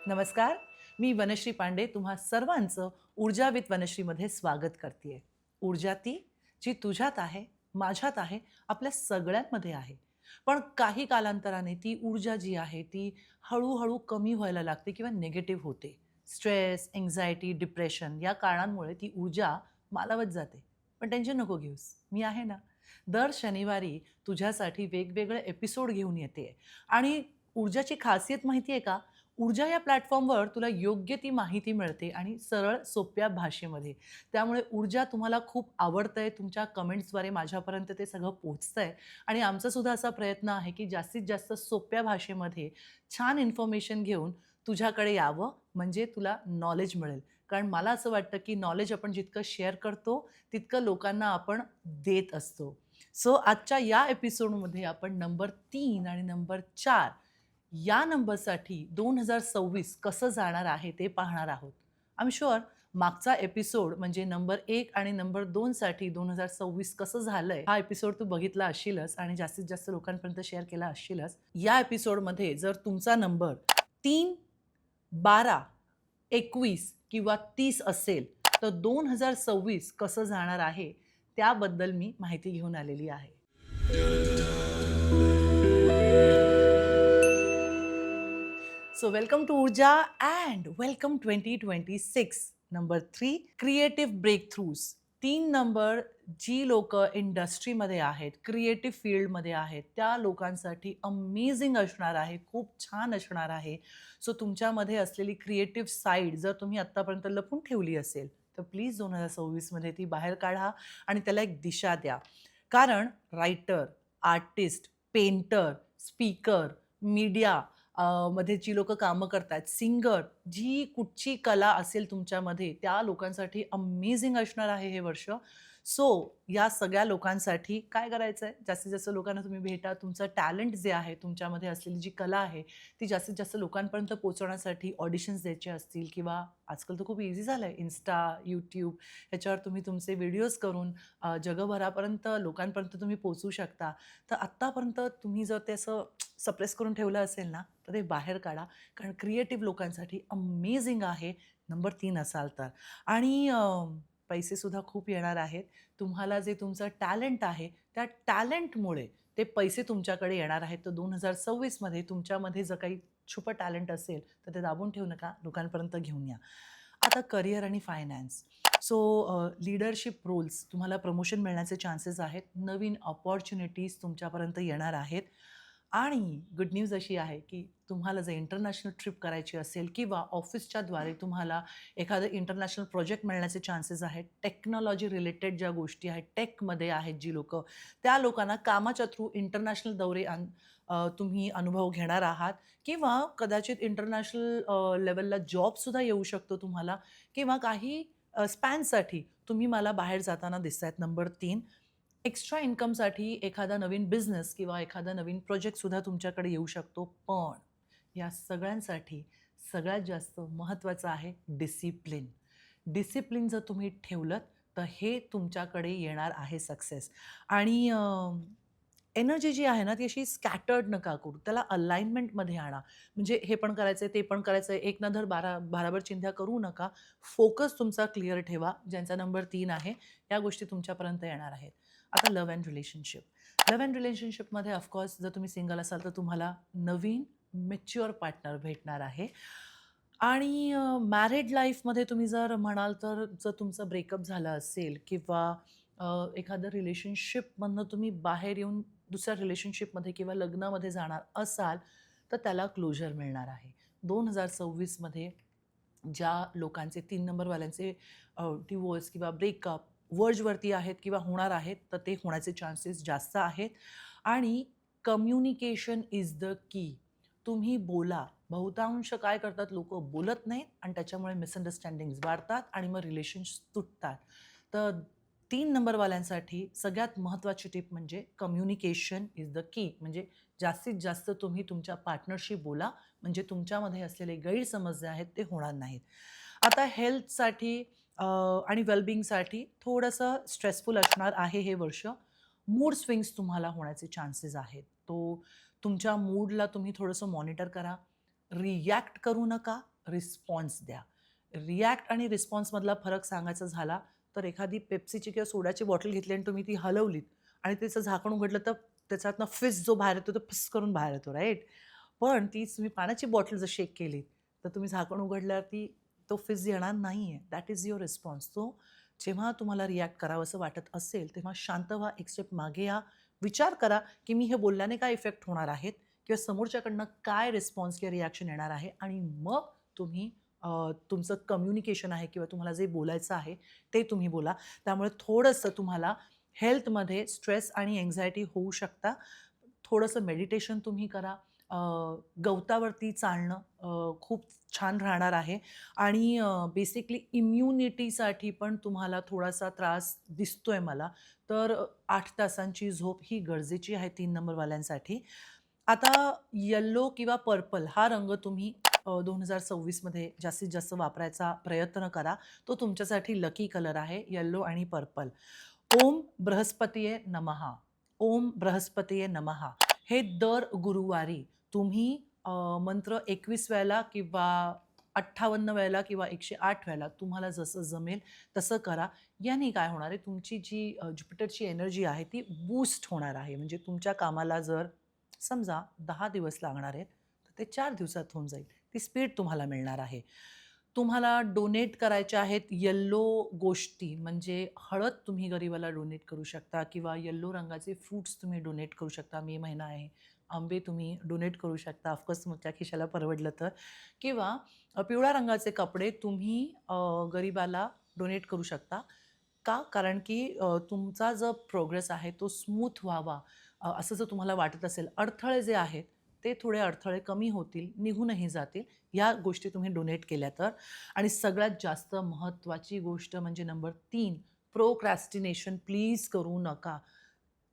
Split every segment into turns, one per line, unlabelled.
नमस्कार. मी वनश्री पांडे तुम्हा सर्वांचं ऊर्जा विथ वनश्रीमध्ये स्वागत करते. ऊर्जा ती जी तुझ्यात आहे, माझ्यात आहे, आपल्या सगळ्यांमध्ये आहे. पण काही कालांतराने ती ऊर्जा जी आहे ती हळू-हळू कमी व्हायला लागते किंवा निगेटिव्ह होते. स्ट्रेस, अँक्झायटी, डिप्रेशन या कारणांमुळे ती ऊर्जा मालावत जाते. पण टेन्शन नको घेऊस. मी आहे ना. दर शनिवारी तुझ्यासाठी वेगवेगळे एपिसोड घेऊन येते आणि ऊर्जाची खासियत माहिती आहे का? ऊर्जा या प्लॅटफॉर्मवर तुला योग्य ती माहिती मिळते आणि सरळ सोप्या भाषेमध्ये. त्यामुळे ऊर्जा तुम्हाला खूप आवडतंय, तुमच्या कमेंट्सद्वारे माझ्यापर्यंत ते सगळं पोहोचतंय आणि आमचा सुद्धा असा प्रयत्न आहे, की जास्तीत जास्त सोप्या भाषेमध्ये छान इन्फॉर्मेशन घेऊन तुझ्याकडे यावं, म्हणजे तुला नॉलेज मिळेल. कारण मला असं वाटतं, की नॉलेज आपण जितकं शेअर करतो, तितकं लोकांना आपण देत असतो. सो आजच्या या एपिसोडमध्ये आपण नंबर 3 आणि नंबर 4 या नंबरसाठी 2026 कसं जाणार आहे ते पाहणार आहोत. आय एम शुअर मागचा एपिसोड म्हणजे नंबर 1 आणि नंबर 2 साठी 2026 कसं झालंय, हा एपिसोड तू बघितला असशीलच आणि जास्तीत जास्त लोकांपर्यंत शेअर केला असशीलच. या एपिसोडमध्ये जर तुमचा नंबर 3, 12, 21 किंवा 30 असेल, तर 2026 कसं जाणार आहे, त्याबद्दल मी माहिती घेऊन आलेली आहे. So, welcome to Urja and welcome 2026. Number 3 creative breakthroughs. 3 number जी लोक इंडस्ट्रीमध्ये आहेत, क्रिएटिव्ह फील्डमध्ये आहेत, त्या लोकांसाठी अमेझिंग असणार आहे, खूप छान असणार आहे. सो तुमच्यामध्ये असलेली क्रिएटिव्ह साईड जर तुम्ही आत्तापर्यंत लपून ठेवली असेल, तर प्लीज 2026 मध्ये ती बाहेर काढा आणि त्याला एक दिशा द्या. कारण writer, artist, painter, speaker, media मध्ये जी लोकं कामं करतायत, सिंगर, जी कुठची कला असेल तुमच्यामध्ये, त्या लोकांसाठी अमेझिंग असणार आहे हे वर्ष. सो या सगळ्या लोकांसाठी काय करायचंय? जास्तीत जास्त लोकांना तुम्ही भेटा. तुमचं टॅलेंट जे आहे, तुमच्यामध्ये असलेली जी कला आहे, ती जास्तीत जास्त लोकांपर्यंत पोहोचवण्यासाठी ऑडिशन्स द्यायचे असतील किंवा आजकाल तर खूप ईझी झालंय. Insta, YouTube ह्याच्यावर तुम्ही तुमचे व्हिडिओज करून जगभरापर्यंत लोकांपर्यंत तुम्ही पोहोचू शकता. तर आत्तापर्यंत तुम्ही जर ते असं सप्रेस करून ठेवलं असेल ना, तर ते बाहेर काढा. कारण क्रिएटिव्ह लोकांसाठी अमेझिंग आहे नंबर 3 असाल तर. आणि पैसेसुद्धा खूप येणार आहेत. तुम्हाला जे तुमचं टॅलेंट आहे, त्या टॅलेंटमुळे ते पैसे तुमच्याकडे येणार आहेत. तर 2026 मध्ये तुमच्यामध्ये जर काही छुपं टॅलेंट असेल, तर ते दाबून ठेवू नका. लोकांपर्यंत घेऊन या. आता करिअर आणि फायनान्स. सो लीडरशिप रोल्स तुम्हाला प्रमोशन मिळण्याचे चान्सेस आहेत. नवीन अपॉर्च्युनिटीज तुमच्यापर्यंत येणार आहेत. आणि गुड न्यूज अशी आहे, की तुम्हाला जर इंटरनॅशनल ट्रिप करायची असेल किंवा ऑफिसच्याद्वारे तुम्हाला एखादं इंटरनॅशनल प्रोजेक्ट मिळण्याचे चान्सेस आहेत. टेक्नॉलॉजी रिलेटेड ज्या गोष्टी आहेत, टेकमध्ये आहेत जी लोकं, त्या लोकांना कामाच्या थ्रू इंटरनॅशनल दौरे तुम्ही अनुभव घेणार आहात किंवा कदाचित इंटरनॅशनल लेव्हलला जॉबसुद्धा येऊ शकतो तुम्हाला किंवा काही स्पॅनसाठी तुम्ही मला बाहेर जाताना दिसतायत. नंबर 3 एक्स्ट्रा इन्कमसाठी एखादा नवीन बिझनेस किंवा एखादा नवीन प्रोजेक्टसुद्धा तुमच्याकडे येऊ शकतो. पण या सगळ्यांसाठी सगळ्यात जास्त महत्त्वाचं आहे डिसिप्लिन. डिसिप्लिन जर तुम्ही ठेवलंत, तर हे तुमच्याकडे येणार आहे सक्सेस. आणि एनर्जी जी आहे ना, ती अशी स्कॅटर्ड नका करू. त्याला अलाइनमेंटमध्ये आणा. म्हणजे हे पण करायचंय, ते पण करायचंय, एक ना धड भाराभर चिंध्या करू नका. फोकस तुमचा क्लिअर ठेवा. ज्यांचा नंबर 3 आहे, या गोष्टी तुमच्यापर्यंत येणार आहेत. आता love and relationship. Love and रिलेशनशिपमध्ये ऑफकोर्स जर तुम्ही सिंगल असाल तर तुम्हाला नवीन मॅच्युअर पार्टनर भेटणार आहे. आणि मॅरिड लाईफमध्ये तुम्ही जर म्हणाल तर जर तुमचं ब्रेकअप झालं असेल किंवा एखादं रिलेशनशिपमधनं तुम्ही बाहेर येऊन दुसऱ्या रिलेशनशिपमध्ये किंवा लग्नामध्ये जाणार असाल, तर त्याला क्लोजर मिळणार आहे. 2026 मध्ये ज्या लोकांचे 3 नंबरवाल्यांचे डिव्होर्स किंवा ब्रेकअप वर्जवरती आहेत किंवा होणार आहेत, तर ते होण्याचे चान्सेस जास्त आहेत. आणि कम्युनिकेशन इज द की. तुम्ही बोला. बहुतांश काय करतात लोकं बोलत नाहीत आणि त्याच्यामुळे मिसअंडरस्टँडिंग्ज वाढतात आणि मग रिलेशन्स तुटतात. तर 3 नंबरवाल्यांसाठी सगळ्यात महत्त्वाची टिप म्हणजे कम्युनिकेशन इज द की. म्हणजे जास्तीत जास्त तुम्ही तुमच्या पार्टनरशी बोला, म्हणजे तुमच्यामध्ये असलेले गैरसमज जे आहेत ते होणार नाहीत. आता हेल्थसाठी आणि वेलबिंगसाठी थोडंसं स्ट्रेसफुल असणार आहे हे वर्ष. मूड स्विंग्स तुम्हाला होण्याचे चान्सेस आहेत. तुमच्या मूडला तुम्ही थोडंसं मॉनिटर करा. रिॲक्ट करू नका. रिस्पॉन्स द्या. रिॲक्ट आणि रिस्पॉन्समधला फरक सांगायचा झाला तर एखादी पेप्सीची किंवा सोडाची बॉटल घेतली आणि तुम्ही ती हलवलीत आणि त्याचं झाकण उघडलं तर त्याच्यातनं फिस जो बाहेर येतो तो फिस करून बाहेर येतो, राईट? पण तीच तुम्ही पाण्याची बॉटल जर शेक केली तर तुम्ही झाकण उघडल्यावरती तो फिज येणार नाही आहे. That is your response. So जेव्हा तुम्हाला रिॲक्ट करावंसं वाटत असेल तेव्हा शांत व्हा, एक स्टेप मागे या, विचार करा की मी हे बोलल्याने काय इफेक्ट होणार आहेत किंवा समोरच्याकडनं काय रिस्पॉन्स किंवा रिॲक्शन येणार आहे आणि मग तुम्ही तुमचं कम्युनिकेशन आहे किंवा तुम्हाला जे बोलायचं आहे ते तुम्ही बोला. त्यामुळे थोडंसं तुम्हाला हेल्थमध्ये स्ट्रेस आणि एन्झायटी होऊ शकता. थोडंसं मेडिटेशन तुम्ही करा. गवतावरती चालणं खूप छान राहणार आहे आणि बेसिकली इम्युनिटीसाठी पण तुम्हाला थोडासा त्रास दिसतोय मला. तर 8 तासांची झोप ही गरजेची आहे 3 नंबरवाल्यांसाठी. आता येलो किंवा पर्पल हा रंग तुम्ही 2026 मध्ये जास्तीत जास्त वापरायचा प्रयत्न करा. तो तुमच्यासाठी लकी कलर आहे, येलो आणि पर्पल. ओम बृहस्पतीये नमः. ओम बृहस्पतीये नमः. हे दर गुरुवारी तुम्ही मंत्र 21 वेळेला किंवा 58 वेळेला किंवा 108 वेळेला तुम्हाला जसं जमेल तसं करा. याने काय होणार आहे, तुमची जी ज्युपिटरची एनर्जी आहे ती बूस्ट होणार आहे. म्हणजे तुमच्या कामाला जर समजा 10 दिवस लागणार आहेत, तर ते 4 दिवसात होऊन जाईल. ती स्पीड तुम्हाला मिळणार आहे. तुम्हाला डोनेट करायच्या आहेत येल्लो गोष्टी, म्हणजे हळद तुम्ही गरिबाला डोनेट करू शकता किंवा येल्लो रंगाचे फ्रुट्स तुम्ही डोनेट करू शकता. मे महिना आहे, आंबे तुम्ही डोनेट करू शकता ऑफकोर्स तुमच्या खिशाला परवडलं तर. किंवा पिवळ्या रंगाचे कपडे तुम्ही गरिबाला डोनेट करू शकता. का? कारण की तुमचा जो प्रोग्रेस आहे तो स्मूथ व्हावा असं जर तुम्हाला वाटत असेल, अडथळे जे आहेत ते थोडे अडथळे कमी होतील, निघूनही जातील, या गोष्टी तुम्ही डोनेट केल्या तर. आणि सगळ्यात जास्त महत्त्वाची गोष्ट म्हणजे नंबर 3, प्रोक्रॅस्टिनेशन प्लीज करू नका.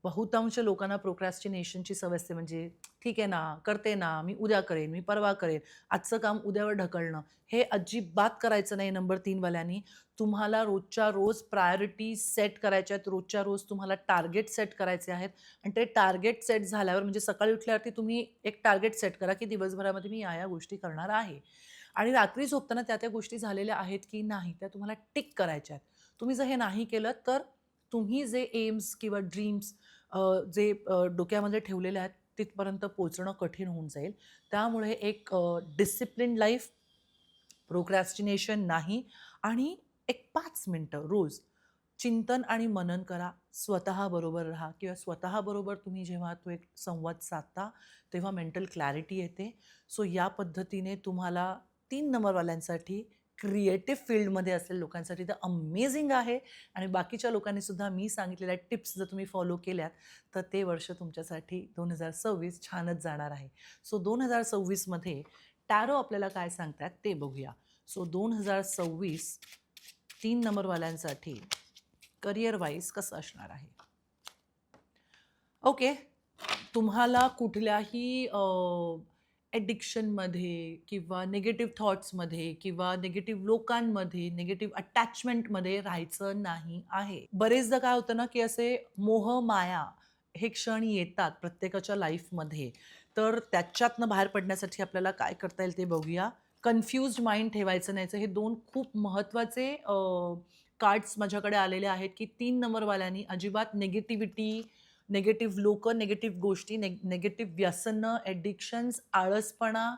बहुतांश लोकांना प्रोक्रॅस्टिनेशनची सवय असते, म्हणजे ठीक आहे ना, करते ना, मी उद्या करेन, मी परवा करेन, आजचं काम उद्यावर ढकलणं. हे अजिबात करायचं नाही नंबर 3 वाल्यांनी. तुम्हाला रोजच्या रोज प्रायोरिटी सेट करायच्या आहेत, रोजच्या रोज तुम्हाला टार्गेट सेट करायचे आहेत आणि ते टार्गेट सेट झाल्यावर म्हणजे सकाळी उठल्यावरती तुम्ही एक टार्गेट सेट करा की दिवसभरामध्ये मी या गोष्टी करणार आहे. आणि रात्री झोपताना त्या गोष्टी झालेल्या आहेत की नाही त्या तुम्हाला टिक करायच्या आहेत. तुम्ही जर हे नाही केलं तर तुम्ही जे एम्स किंवा ड्रीम्स जे डोक्यामध्ये ठेवलेले आहेत तिथपर्यंत पोहोचणं कठीण होऊन जाईल. त्यामुळे एक डिसिप्लिन लाईफ, प्रोक्रॅस्टिनेशन नाही आणि एक 5 मिनिटं रोज चिंतन आणि मनन करा. स्वतःबरोबर राहा किंवा स्वतःबरोबर तुम्ही जेव्हा तो एक संवाद साधता तेव्हा मेंटल क्लॅरिटी येते. सो या पद्धतीने तुम्हाला 3 नंबरवाल्यांसाठी क्रिएटिव्ह फील्डमध्ये असलेल्या लोकांसाठी तर अमेझिंग आहे आणि बाकीच्या लोकांनी सुद्धा मी सांगितलेल्या टिप्स जर तुम्ही फॉलो केल्यात तर ते वर्ष तुमच्यासाठी 2026 छानच जाणार आहे. सो 2026 मध्ये टॅरो आपल्याला काय सांगतात ते बघूया. सो 2026 3 नंबरवाल्यांसाठी करिअर वाईज कसं असणार आहे? ओके. तुम्हाला कुठल्याही ॲडिक्शनमध्ये किंवा निगेटिव्ह थॉट्समध्ये किंवा निगेटिव्ह लोकांमध्ये, निगेटिव्ह अटॅचमेंटमध्ये राहायचं नाही आहे. बरेचदा काय होतं ना, की असे मोह, माया हे क्षण येतात प्रत्येकाच्या लाईफमध्ये. तर त्याच्यातनं बाहेर पडण्यासाठी आपल्याला काय करता येईल ते बघूया. कन्फ्युज्ड माइंड ठेवायचं नाही. हे 2 खूप महत्त्वाचे कार्ड्स माझ्याकडे आलेले आहेत, की 3 नंबरवाल्यांनी अजिबात निगेटिव्हिटी, निगेटिव्ह लोकं, निगेटिव्ह गोष्टी, निगेटिव्ह व्यसनं, ॲडिक्शन्स, आळसपणा,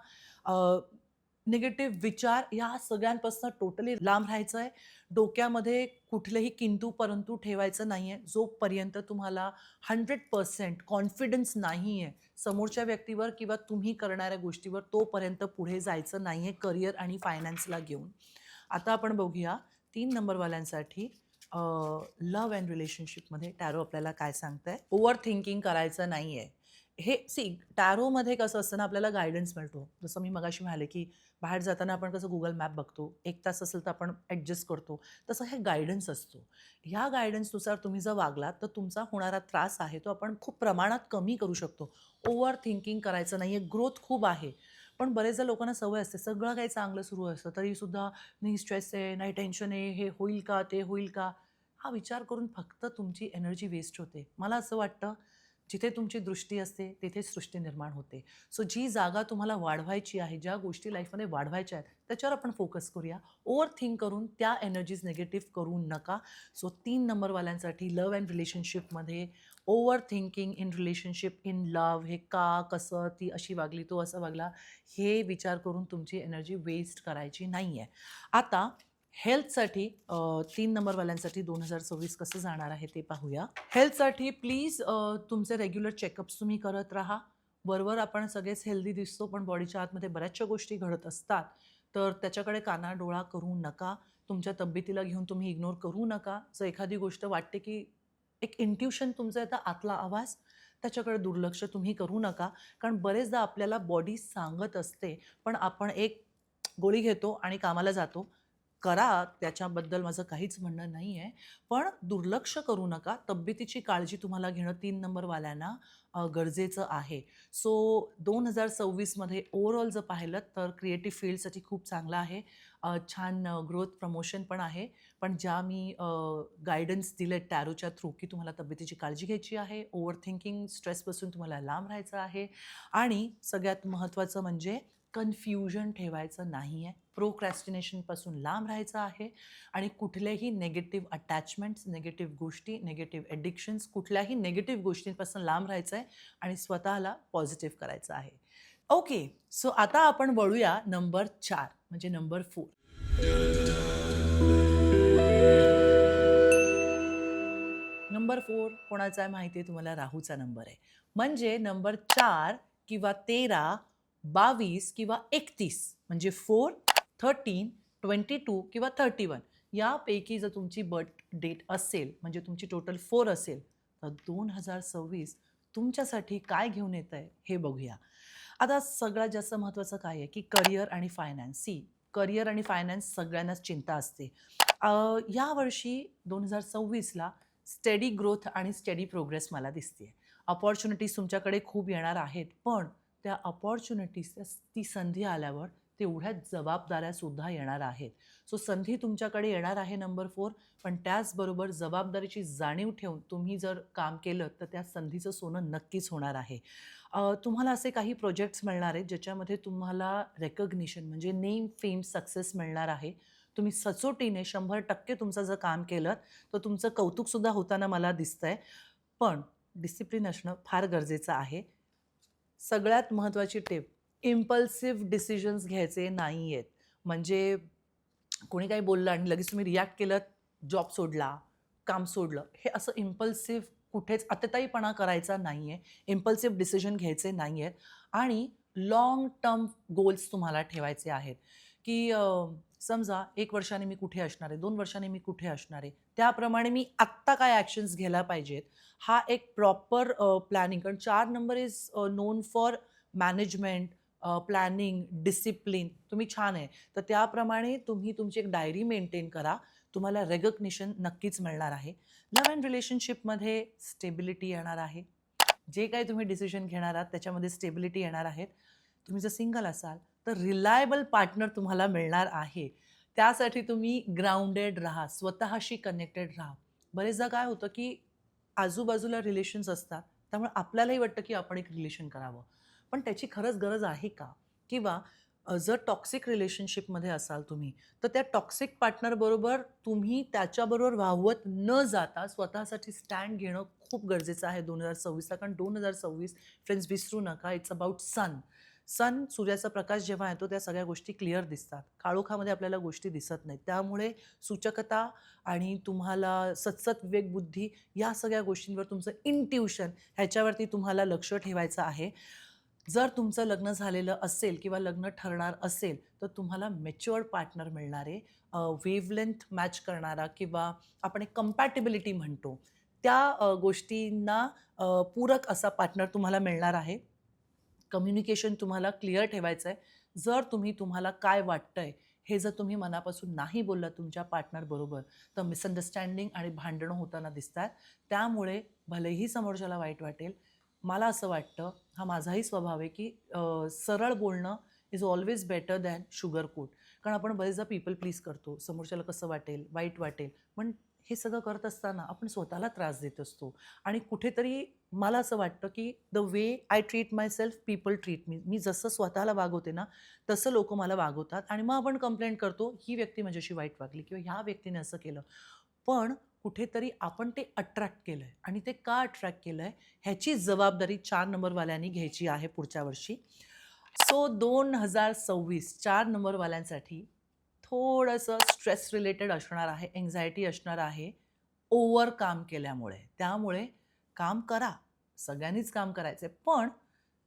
निगेटिव्ह विचार या सगळ्यांपासून टोटली लांब राहायचं आहे. डोक्यामध्ये कुठलंही किंतु परंतु ठेवायचं नाही आहे. जोपर्यंत तुम्हाला 100% कॉन्फिडन्स नाही आहे समोरच्या व्यक्तीवर किंवा तुम्ही करणाऱ्या गोष्टीवर, तोपर्यंत पुढे जायचं नाही आहे करिअर आणि फायनान्सला घेऊन. आता आपण बघूया 3 नंबरवाल्यांसाठी लव्ह अँड रिलेशनशिपमध्ये टॅरो आपल्याला काय सांगतंय. ओव्हर थिंकिंग करायचं नाही आहे. हे टॅरोमध्ये कसं असतं ना, आपल्याला गाईडन्स मिळतो. जसं मी मगाशी म्हणाले, की बाहेर जाताना आपण कसं Google मॅप बघतो, 1 तास असेल तर आपण ॲडजस्ट करतो. तसं हे गाईडन्स असतो. ह्या गाईडन्सनुसार तुम्ही जर वागलात तर तुमचा होणारा त्रास आहे तो आपण खूप प्रमाणात कमी करू शकतो. ओव्हर थिंकिंग करायचं नाही आहे. ग्रोथ खूप आहे. पण बरेचदा लोकांना सवय असते, सगळं काही चांगलं सुरू असतं तरीसुद्धा नाही स्ट्रेस आहे, नाही टेन्शन आहे, हे होईल का, ते होईल का? हा विचार करून फक्त तुमची एनर्जी वेस्ट होते. मला असं वाटतं जिथे तुमची दृष्टी असते तिथे सृष्टी निर्माण होते. सो जी जागा तुम्हाला वाढवायची आहे, ज्या गोष्टी लाईफमध्ये वाढवायच्या आहेत, त्याच्यावर आपण फोकस करूया. ओव्हर थिंक करून त्या एनर्जीज निगेटिव्ह करू नका. सो 3 नंबरवाल्यांसाठी लव्ह अँड रिलेशनशिपमध्ये over thinking in relationship, in love, हे का, कसं, ती अशी वागली, तो असा वागला, हे विचार करून तुमची एनर्जी वेस्ट करायची नाही आहे. आता हेल्थसाठी 3 नंबरवाल्यांसाठी 2026 कसं जाणार आहे ते पाहूया. हेल्थसाठी प्लीज तुमचे रेग्युलर चेकअप्स तुम्ही करत राहा. वरवर आपण सगळेच हेल्दी दिसतो, पण बॉडीच्या आतमध्ये बऱ्याचशा गोष्टी घडत असतात. तर त्याच्याकडे कानाडोळा करू नका. तुमच्या तब्येतीला घेऊन तुम्ही इग्नोर करू नका. जर एखादी गोष्ट वाटते की एक इंट्युशन तुमचा येतं, आतला आवाज, त्याच्याकडे दुर्लक्ष तुम्ही करू नका. कारण बरेचदा आपल्याला बॉडी सांगत असते, पण आपण एक गोळी घेतो आणि कामाला जातो. करा, त्याच्याबद्दल माझं काहीच म्हणणं नाही आहे. पण दुर्लक्ष करू नका. तब्येतीची काळजी तुम्हाला घेणं 3 नंबरवाल्यांना गरजेचं आहे. सो 2026मध्ये ओव्हरऑल जर पाहिलं तर क्रिएटिव्ह फील्डसाठी खूप चांगलं आहे. छान ग्रोथ प्रमोशन पण आहे. पण ज्या मी गाईडन्स दिले टॅरोच्या थ्रू, की तुम्हाला तब्येतीची काळजी घ्यायची आहे, ओव्हर थिंकिंग, स्ट्रेसपासून तुम्हाला लांब राहायचं आहे आणि सगळ्यात महत्त्वाचं म्हणजे कन्फ्युजन ठेवायचं नाही आहे. प्रोक्रॅस्टिनेशनपासून लांब राहायचं आहे आणि कुठल्याही नेगेटिव्ह अटॅचमेंट्स, नेगेटिव्ह गोष्टी, नेगेटिव्ह ॲडिक्शन्स, कुठल्याही नेगेटिव्ह गोष्टींपासून लांब राहायचं आहे आणि स्वतःला पॉझिटिव्ह करायचं आहे. ओके, सो आता आपण वळूया नंबर 4 म्हणजे नंबर 4. नंबर 4 कोणाचा आहे माहिती आहे तुम्हाला? राहूचा नंबर आहे. म्हणजे नंबर 4 किंवा 13, 22 किंवा 31 म्हणजे 4, 13, 22 किंवा 31 यापैकी जर तुमची बर्थ डेट असेल, म्हणजे तुमची टोटल 4 असेल, तर 2026 तुमच्यासाठी काय घेऊन येतंय हे बघूया. आता सगळ्यात जास्त महत्त्वाचं काय आहे, की करिअर आणि फायनान्स. करिअर आणि फायनान्स सगळ्यांनाच चिंता असते. यावर्षी 2026ला स्टेडी ग्रोथ आणि स्टेडी प्रोग्रेस मला दिसते आहे. अपॉर्च्युनिटीज तुमच्याकडे खूप येणार आहेत, पण त्या अपॉर्च्युनिटीज, ती संधी आल्यावर तेवढ्या जबाबदाऱ्यासुद्धा येणार आहेत. सो संधी तुमच्याकडे येणार आहे नंबर 4, पण त्याचबरोबर जबाबदारीची जाणीव ठेवून तुम्ही जर काम केलं तर त्या संधीचं सोनं नक्कीच होणार आहे. तुम्हाला असे काही प्रोजेक्ट्स मिळणार आहेत ज्याच्यामध्ये तुम्हाला रेकग्निशन म्हणजे नेम, फेम, सक्सेस मिळणार आहे. तुम्ही सचोटीने 100% तुमचं जर काम केलं तर तुमचं कौतुकसुद्धा होताना मला दिसतंय. पण डिसिप्लिन असणं फार गरजेचं आहे. सगळ्यात महत्त्वाची टिप, इम्पल्सिव्ह डिसिजन्स घ्यायचे नाही आहेत. म्हणजे कोणी काही बोललं आणि लगेच तुम्ही रिॲक्ट केलंत, जॉब सोडला, काम सोडलं. हे असं इम्पल्सिव्ह कुठेच अतिताईपणा करायचा नाही आहे. इम्पल्सिव्ह डिसिजन घ्यायचे नाही आहेत आणि लाँग टर्म गोल्स तुम्हाला ठेवायचे आहेत, की समजा 1 वर्षाने मी कुठे असणार आहे, 2 वर्षांनी मी कुठे असणार आहे. त्याप्रमाणे मी आत्ता काय ॲक्शन्स घ्यायला पाहिजेत. हा एक प्रॉपर प्लॅनिंग, कारण 4 number is non for management, planning, discipline. तुम्ही छान आहे. तर त्याप्रमाणे तुम्ही तुमची एक डायरी मेंटेन करा. तुम्हाला रेकग्निशन नक्कीच मिळणार आहे. लव्ह अँड रिलेशनशिपमध्ये स्टेबिलिटी येणार आहे. जे काही तुम्ही डिसिजन घेणार आहात त्याच्यामध्ये स्टेबिलिटी येणार आहेत. तुम्ही जर सिंगल असाल तर रिलायबल पार्टनर तुम्हाला मिळणार आहे. त्यासाठी तुम्ही ग्राउंडेड राहा, स्वतःशी कनेक्टेड राहा. बरेचदा काय होतं, की आजूबाजूला रिलेशन्स असतात. त्यामुळे आपल्यालाही वाटतं, की आपण एक रिलेशन करावं. पण त्याची खरंच गरज आहे का? किंवा जर टॉक्सिक रिलेशनशिपमध्ये असाल तुम्ही, तर त्या टॉक्सिक पार्टनरबरोबर तुम्ही त्याच्याबरोबर वावत न जाता स्वतःसाठी स्टँड घेणं खूप गरजेचं आहे 2026ला. कारण 2026 फ्रेंड्स विसरू नका, इट्स अबाउट सन. सन, सूर्याचा प्रकाश जेव्हा येतो त्या सगळ्या गोष्टी क्लिअर दिसतात. काळोखामध्ये आपल्याला गोष्टी दिसत नाहीत. त्यामुळे सूचकता आणि तुम्हाला सतसत विवेकबुद्धी या सगळ्या गोष्टींवर तुमचं इंट्युशन ह्याच्यावरती तुम्हाला लक्ष ठेवायचं आहे. जर तुमचं लग्न झालेलं असेल किंवा लग्न ठरणार असेल तर तुम्हाला मॅच्युअर्ड पार्टनर मिळणार आहे. वेव्हलेंथ मॅच करणारा किंवा आपण एक कंपॅटिबिलिटी म्हणतो, त्या गोष्टींना पूरक असा पार्टनर तुम्हाला मिळणार आहे. कम्युनिकेशन तुम्हाला क्लिअर ठेवायचं आहे. जर तुम्हाला काय वाटतंय हे जर तुम्ही मनापासून नाही बोललात तुमच्या पार्टनरबरोबर, तर मिसअंडरस्टँडिंग आणि भांडणं होताना दिसतात. त्यामुळे भलेही समोरच्याला वाईट वाटेल, मला असं वाटतं, हा माझाही स्वभाव आहे, की सरळ बोलणं is always better than sugar coat. कारण आपण बरेचदा पीपल प्लीज करतो. समोरच्याला कसं वाटेल, वाईट वाटेल. पण हे सगळं करत असताना आपण स्वतःला त्रास देत असतो आणि कुठेतरी मला असं वाटतं, की the way I treat myself, people treat me. मी जसं स्वतःला वागवते ना, तसं लोकं मला वागवतात आणि मग आपण कंप्लेंट करतो, ही व्यक्ती माझ्याशी वाईट वागली किंवा ह्या व्यक्तीने असं केलं. पण कुठेतरी आपण ते अट्रॅक्ट केलंय आणि ते का अट्रॅक्ट केलंय ह्याची जबाबदारी 4 नंबरवाल्यांनी घ्यायची आहे पुढच्या वर्षी. सो 2026 4 नंबरवाल्यांसाठी थोडंसं स्ट्रेस रिलेटेड असणार आहे, अँक्झायटी असणार आहे, ओव्हर काम केल्यामुळे. त्यामुळे काम करा, सगळ्यांनीच काम करायचंय, पण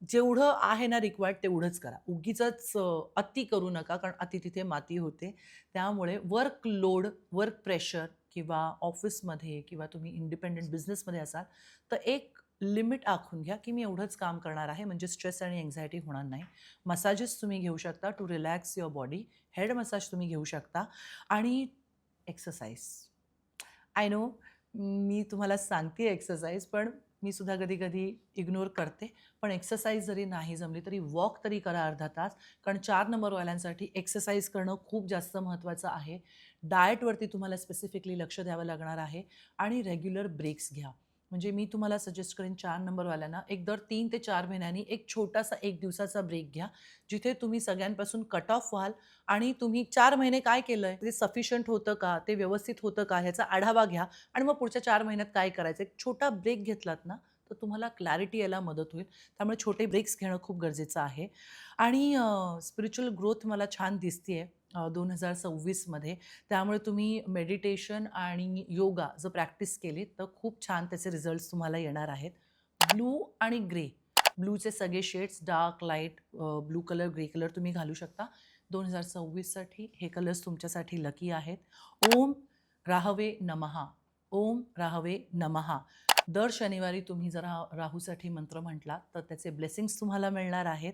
जेवढं आहे ना रिक्वायर्ड तेवढंच करा. उगीचच अति करू नका, कारण अति तिथे माती होते. त्यामुळे वर्क लोड, वर्क प्रेशर किंवा ऑफिसमध्ये किंवा तुम्ही इंडिपेंडंट बिझनेसमध्ये असाल, तर एक लिमिट आखून घ्या, की मी एवढंच काम करणार आहे, म्हणजे स्ट्रेस आणि अँक्झायटी होणार नाही. मसाजेस तुम्ही घेऊ शकता to relax your body. Head massage तुम्ही घेऊ शकता आणि एक्सरसाइज. आय नो मी तुम्हाला सांगते एक्सरसाइज, पण मी सुद्धा कधी-कधी इग्नोर करते. पण एक्सरसाइज जरी नाही जमली तरी वॉक तरी करा अर्धा तास. कारण 4 नंबरवाल्यांसाठी एक्सरसाइज करणं खूप जास्त महत्त्वाचं आहे. डाएटवरती तुम्हाला स्पेसिफिकली लक्ष द्यावं लागणार आहे आणि रेग्युलर ब्रेक्स घ्या. म्हणजे मी तुम्हाला सजेस्ट करेन 4 नंबरवाल्यांना एक दर 3 ते 4 महिन्यांनी एक छोटासा 1 दिवसाचा ब्रेक घ्या. जिथे तुम्ही सगळ्यांपासून कट ऑफ व्हाल आणि तुम्ही 4 महिने काय केलंय? ते सफिशियंट होतं का? ते व्यवस्थित होतं का? ह्याचा आढावा घ्या आणि मग पुढच्या 4 महिन्यात काय करायचं? एक छोटा ब्रेक घेतलात ना, तर तुम्हाला क्लॅरिटी यायला मदत होईल. त्यामुळे छोटे ब्रेक्स घेणं खूप गरजेचं आहे. आणि स्पिरिच्युअल ग्रोथ मला छान दिसतीये 2026 मध्ये. त्यामुळे तुम्ही मेडिटेशन आणि योगा जर प्रॅक्टिस केली, तर खूप छान त्याचे रिझल्ट्स तुम्हाला येणार आहेत. ब्लू आणि ग्रे, ब्लूचे सगळे shades dark, light, blue colour, grey colour तुम्ही घालू शकता. 2026 साठी हे कलर्स तुमच्यासाठी लकी आहेत. ओम राहवे नमः, ओम राहवे नमः. दर शनिवारी तुम्ही जर राहूसाठी मंत्र म्हटला तर त्याचे ब्लेसिंग्स तुम्हाला मिळणार आहेत.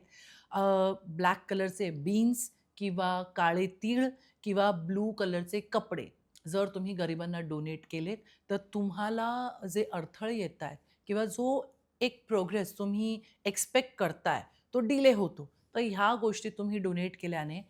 ब्लॅक कलरचे बीन्स किंवा काळे तीळ किंवा ब्लू कलरचे कपडे जर तुम्ही गरिबांना डोनेट केलेत, तर तुम्हाला जे अडथळे येत आहेत किंवा जो एक प्रोग्रेस तुम्ही एक्सपेक्ट करताय, तो डिले होतो. तर ह्या गोष्टी तुम्ही डोनेट केल्याने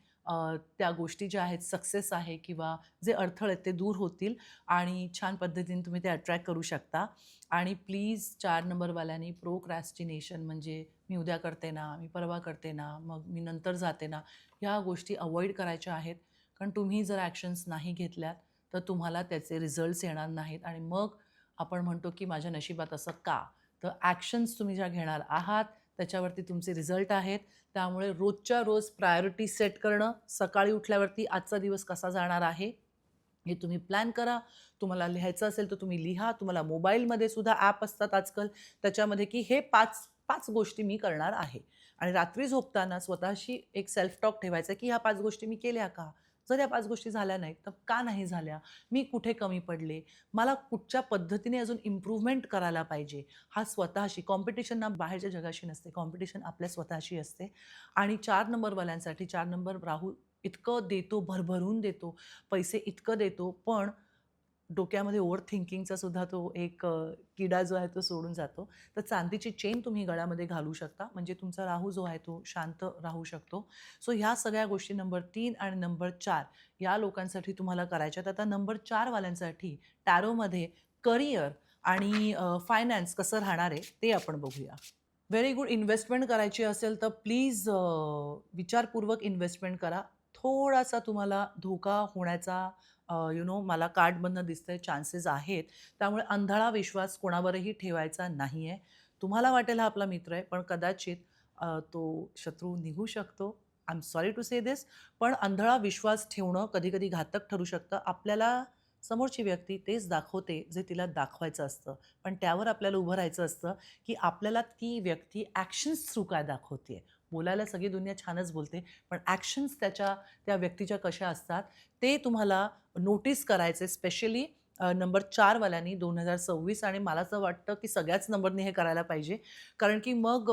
त्या गोष्टी ज्या आहेत सक्सेस आहे किंवा जे अडथळे आहेत ते दूर होतील आणि छान पद्धतीने तुम्ही ते अट्रॅक्ट करू शकता. आणि प्लीज 4 नंबरवाल्यांनी प्रोक्रॅस्टिनेशन म्हणजे मी उद्या करते ना, मी परवा करते ना, मग मी नंतर जाते ना, ह्या गोष्टी अव्हॉइड करायच्या आहेत. कारण तुम्ही जर ॲक्शन्स नाही घेतल्यात, तर तुम्हाला त्याचे रिझल्ट्स येणार नाहीत आणि मग आपण म्हणतो की माझ्या नशिबात असं का? तर ॲक्शन्स तुम्ही ज्या घेणार आहात, त्याच्यावरती तुमचे रिझल्ट आहेत. त्यामुळे रोजच्या रोज प्रायोरिटी सेट करणं, सकाळी उठल्यावरती आजचा दिवस कसा जाणार आहे, हे तुम्ही प्लॅन करा. तुम्हाला लिहायचं असेल तर तुम्ही लिहा. तुम्हाला मोबाईलमध्ये सुद्धा ॲप असतात आजकाल, त्याच्यामध्ये की हे 5 गोष्टी मी करणार आहे. आणि रात्री झोपताना स्वतःशी एक सेल्फ टॉक ठेवायचा, की ह्या 5 गोष्टी मी केल्या का? जर या 5 गोष्टी झाल्या नाहीत, तर का नाही झाल्या? मी कुठे कमी पडले? मला कुठच्या पद्धतीने अजून इम्प्रूव्हमेंट करायला पाहिजे? हा स्वतःशी कॉम्पिटिशन ना बाहेरच्या जगाशी नसते, कॉम्पिटिशन आपल्या स्वतःशी असते. आणि 4 नंबरवाल्यांसाठी 4 नंबर राहू इतकं देतो, भरभरून देतो, पैसे इतकं देतो, पण डोक्यामध्ये ओव्हर थिंकिंगचा सुद्धा तो एक किडा जो आहे तो सोडून जातो. तर चांदीची चेन तुम्ही गळ्यामध्ये घालू शकता, म्हणजे तुमचा राहू जो आहे तो शांत राहू शकतो. सो ह्या सगळ्या गोष्टी नंबर 3 आणि नंबर 4 या लोकांसाठी तुम्हाला करायच्या आहेत. आता नंबर 4 वाल्यांसाठी टॅरोमध्ये करिअर आणि फायनान्स कसं राहणार आहे ते आपण बघूया. Very good. इन्व्हेस्टमेंट करायची असेल तर प्लीज विचारपूर्वक इन्व्हेस्टमेंट करा. थोडासा तुम्हाला धोका होण्याचा मला कार्डमधनं दिसतंय चान्सेस आहेत. त्यामुळे अंधळा विश्वास कोणावरही ठेवायचा नाही आहे. तुम्हाला वाटेल हा आपला मित्र आहे, पण कदाचित तो शत्रू निघू शकतो. I am sorry to say this. पण अंधळा विश्वास ठेवणं कधी-कधी घातक ठरू शकतं. आपल्याला समोरची व्यक्ती तेच दाखवते जे तिला दाखवायचं असतं. पण त्यावर आपल्याला उभं राहायचं असतं, की आपल्याला ती व्यक्ती ॲक्शन्स थ्रू काय दाखवतेय. बोलायला सगळी दुनिया छानच बोलते, पण ॲक्शन्स त्या व्यक्तीच्या कशा असतात ते तुम्हाला नोटीस करायचे. स्पेशली नंबर 4 वाल्यांनी 2026 आणि मला असं वाटतं, की सगळ्याच नंबरनी हे करायला पाहिजे. कारण की मग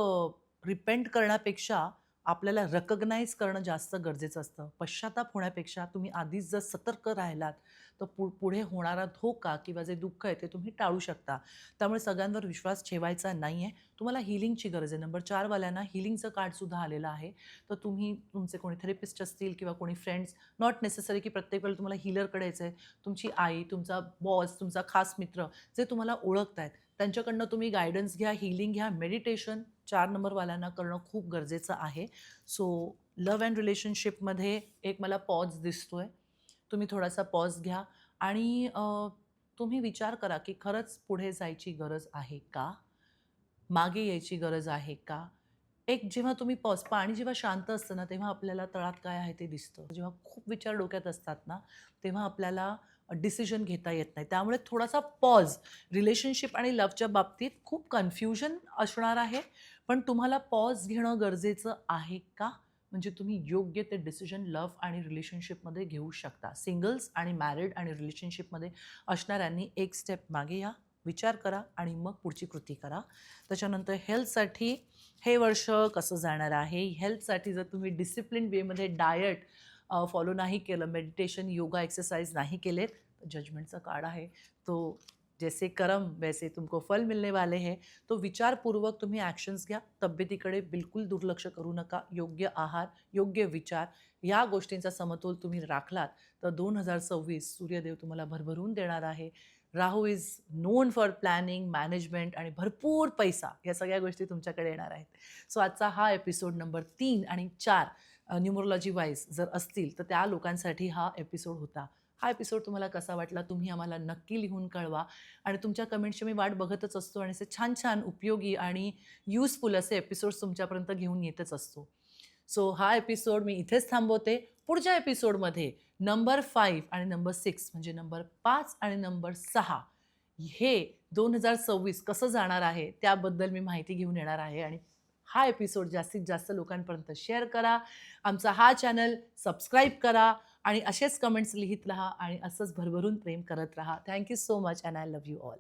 रिपेंट करण्यापेक्षा आपल्याला रिकॉग्नाइज करणं जास्त गरजेचं असतं. पश्चाताप होण्यापेक्षा तुम्ही आधीच जर सतर्क राहिलात, तर पुढे होणारा धोका किंवा जे दुःख आहे ते तुम्ही टाळू शकता. त्यामुळे सगळ्यांवर विश्वास ठेवायचा नाही आहे. तुम्हाला हीलिंगची गरज आहे. नंबर 4 वाल्यांना हीलिंगचं कार्डसुद्धा आलेलं आहे. तर तुम्ही तुमचे कोणी थेरपिस्ट असतील किंवा कोणी फ्रेंड्स, नॉट नेसेसरी की प्रत्येक वेळेला तुम्हाला हीलरकडे यायचं आहे. तुमची आई, तुमचा बॉस, तुमचा खास मित्र जे तुम्हाला ओळखतायत त्यांच्याकडनं तुम्ही गाईडन्स घ्या, हीलिंग घ्या. मेडिटेशन 4 नंबरवाल्यांना करणं खूप गरजेचं आहे. सो लव्ह अँड रिलेशनशिपमध्ये एक मला पॉज दिसतोय. तुम्ही थोडासा पॉज घ्या आणि तुम्ही विचार करा की खरंच पुढे जायची गरज आहे का? मागे यायची गरज आहे का? एक जेव्हा तुम्ही पॉज पाणी जेव्हा शांत असतं ना, तेव्हा आपल्याला तळात काय आहे ते दिसतं. जेव्हा खूप विचार डोक्यात असतात ना, तेव्हा आपल्याला डिसिजन घेता येत नाही. त्यामुळे थोडासा पॉज रिलेशनशिप आणि लव्हच्या बाबतीत खूप कन्फ्युजन असणार आहे. पण तुम्हाला पॉज घेणं गरजेचं आहे का? म्हणजे तुम्ही योग्य ते डिसिजन लव्ह आणि रिलेशनशिपमध्ये घेऊ शकता. सिंगल्स आणि मॅरिड आणि रिलेशनशिपमध्ये असणाऱ्यांनी एक स्टेप मागे या, विचार करा आणि मग पुढची कृती करा. त्याच्यानंतर हेल्थसाठी हे वर्ष कसं जाणार आहे? हेल्थसाठी जर तुम्ही डिसिप्लिन वेमध्ये डायट फॉलो नाही केलं, मेडिटेशन, योगा, एक्सरसाइज नाही केलेत, तर जजमेंटचा कार्ड आहे. तो जैसे कर्म वैसे तुमको फल मिलने वाले हैं. तो विचारपूर्वक तुम्ही ॲक्शन्स घ्या. तब्येतीकडे बिलकुल दुर्लक्ष करू नका. योग्य आहार, योग्य विचार या गोष्टींचा समतोल तुम्ही राखलात, तर 2026 सूर्यदेव तुम्हाला भरभरून देणार आहे. राहू is non for planning, management आणि भरपूर पैसा या सगळ्या गोष्टी तुमच्याकडे येणार आहेत. सो आजचा हा एपिसोड नंबर 3 आणि 4 न्यूमरोलॉजी वाईज जर असतील तर त्या लोकांसाठी हा एपिसोड होता. हा एपिसोड तुम्हाला कसा वाटला तुम्ही आम्हाला नक्की लिहून कळवा आणि तुमच्या कमेंट्सची मी वाट बघतच असतो आणि असे छान छान उपयोगी आणि युजफुल असे एपिसोड्स तुमच्यापर्यंत घेऊन येतच असतो. सो हा एपिसोड मी इथेच थांबवते. पुढच्या एपिसोडमध्ये नंबर 5 आणि नंबर 6 म्हणजे नंबर 5 आणि नंबर 6 हे 2026 कसं जाणार आहे त्याबद्दल मी माहिती घेऊन येणार आहे आणि हा एपिसोड जास्तीत जास्त लोकांपर्यंत शेअर करा. आमचा हा चॅनल सबस्क्राईब करा आणि असेच कमेंट्स लिहित राहा आणि असंच भरभरून प्रेम करत राहा. Thank you so much and I love you all.